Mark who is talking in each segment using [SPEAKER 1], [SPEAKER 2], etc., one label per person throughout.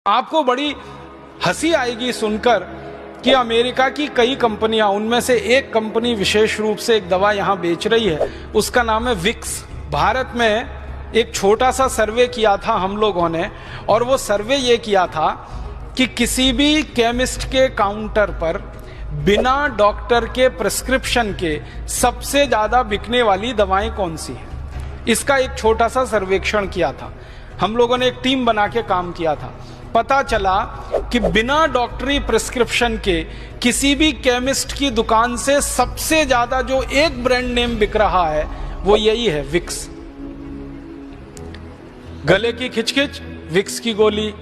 [SPEAKER 1] आपको बड़ी हंसी आएगी सुनकर कि अमेरिका की कई कंपनियां, उनमें से एक कंपनी विशेष रूप से एक दवा यहां बेच रही है, उसका नाम है विक्स। भारत में एक छोटा सा सर्वे किया था हम लोगों ने, और वो सर्वे ये किया था कि किसी भी केमिस्ट के काउंटर पर बिना डॉक्टर के प्रिस्क्रिप्शन के सबसे ज्यादा बिकने वाली दवाएं कौन सी हैं। इसका एक छोटा सा सर्वेक्षण किया था हम लोगों ने, एक टीम बना के काम किया था। पता चला कि बिना डॉक्टरी प्रिस्क्रिप्शन के किसी भी केमिस्ट की दुकान से सबसे ज्यादा जो एक ब्रांड नेम बिक रहा है वो यही है, विक्स। गले की खिचखिच, विक्स की गोली।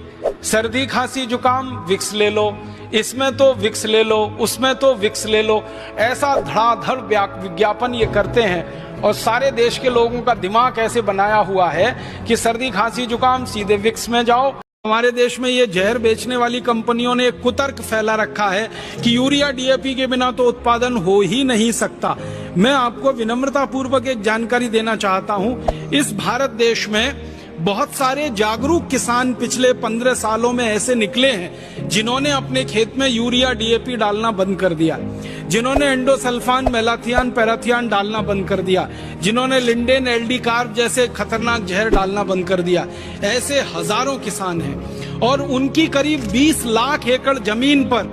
[SPEAKER 1] सर्दी खांसी जुकाम, विक्स ले लो, इसमें तो विक्स ले लो, उसमें तो विक्स ले लो। ऐसा धड़ाधड़ विज्ञापन ये करते हैं, और सारे देश के लोगों का दिमाग ऐसे बनाया हुआ है कि सर्दी खांसी जुकाम सीधे विक्स में जाओ। हमारे देश में ये जहर बेचने वाली कंपनियों ने एक कुतर्क फैला रखा है कि यूरिया डीएपी के बिना तो उत्पादन हो ही नहीं सकता। मैं आपको विनम्रता पूर्वक एक जानकारी देना चाहता हूं। इस भारत देश में बहुत सारे जागरूक किसान पिछले 15 सालों में ऐसे निकले हैं जिन्होंने अपने खेत में यूरिया डीएपी डालना बंद कर दिया, जिन्होंने एंडोसल्फान, मेलाथियान, पैराथियान डालना बंद कर दिया, जिन्होंने लिंडेन, एलडी कार्ब जैसे खतरनाक जहर डालना बंद कर दिया। ऐसे हजारों किसान हैं, और उनकी करीब 20 लाख एकड़ जमीन पर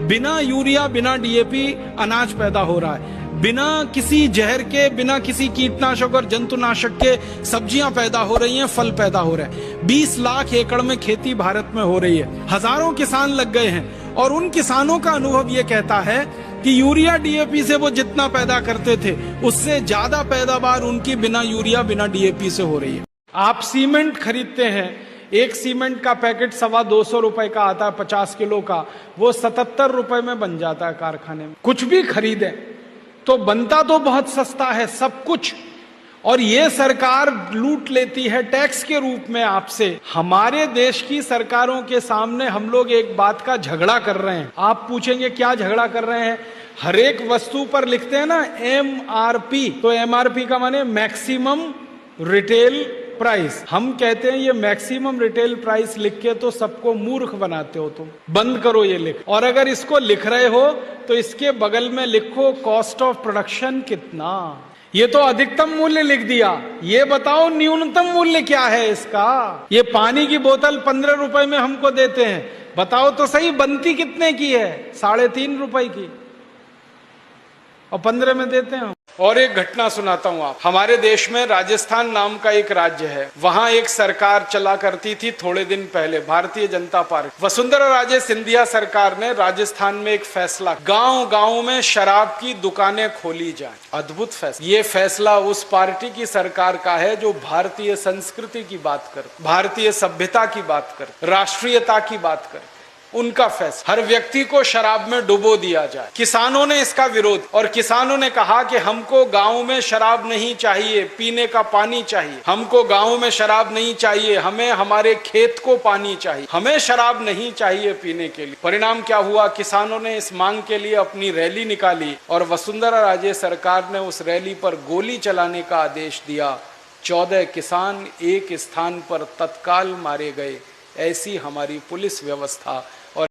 [SPEAKER 1] बिना यूरिया, बिना डीएपी अनाज पैदा हो रहा है। बिना किसी जहर के, बिना किसी कीटनाशक और जंतुनाशक के सब्जियां पैदा हो रही हैं, फल पैदा हो रहे हैं। 20 लाख एकड़ में खेती भारत में हो रही है। हजारों किसान लग गए हैं, और उन किसानों का अनुभव ये कहता है कि यूरिया डीएपी से वो जितना पैदा करते थे उससे ज्यादा पैदावार उनकी बिना यूरिया, बिना डीएपी से हो रही है। आप सीमेंट खरीदते हैं, एक सीमेंट का पैकेट 225 रुपए का आता है 50 किलो का, वो 77 रुपए में बन जाता है कारखाने में। कुछ भी खरीदें तो बनता तो बहुत सस्ता है सब कुछ, और ये सरकार लूट लेती है टैक्स के रूप में आपसे। हमारे देश की सरकारों के सामने हम लोग एक बात का झगड़ा कर रहे हैं। आप पूछेंगे क्या झगड़ा कर रहे हैं? हर एक वस्तु पर लिखते हैं ना एमआरपी, तो एमआरपी का माने मैक्सिमम रिटेल प्राइस। हम कहते हैं ये मैक्सिमम रिटेल प्राइस लिख के तो सबको मूर्ख बनाते हो तुम, बंद करो ये लिख। और अगर इसको लिख रहे हो तो इसके बगल में लिखो कॉस्ट ऑफ प्रोडक्शन कितना। ये तो अधिकतम मूल्य लिख दिया, ये बताओ न्यूनतम मूल्य क्या है इसका। ये पानी की बोतल 15 रुपए में हमको देते हैं, बताओ तो सही बनती कितने की है? 3.5 रुपए की, और 15 में देते हैं। और एक घटना सुनाता हूं आप। हमारे देश में राजस्थान नाम का एक राज्य है, वहां एक सरकार चला करती थी थोड़े दिन पहले, भारतीय जनता पार्टी। वसुंधरा राजे सिंधिया सरकार ने राजस्थान में एक फैसला, गांव गांव में शराब की दुकानें खोली जाए। अद्भुत फैसला। ये फैसला उस पार्टी की सरकार का है जो भारतीय संस्कृति की बात कर, भारतीय सभ्यता की बात कर, राष्ट्रीयता की बात कर। उनका फैसला, हर व्यक्ति को शराब में डुबो दिया जाए। किसानों ने इसका विरोध, और किसानों ने कहा कि हमको गांव में शराब नहीं चाहिए, पीने का पानी चाहिए। हमको गांव में शराब नहीं चाहिए, हमें हमारे खेत को पानी चाहिए, हमें शराब नहीं चाहिए पीने के लिए। परिणाम क्या हुआ? किसानों ने इस मांग के लिए अपनी रैली निकाली, और वसुंधरा राजे सरकार ने उस रैली पर गोली चलाने का आदेश दिया। 14 किसान एक स्थान पर तत्काल मारे गए। ऐसी हमारी पुलिस व्यवस्था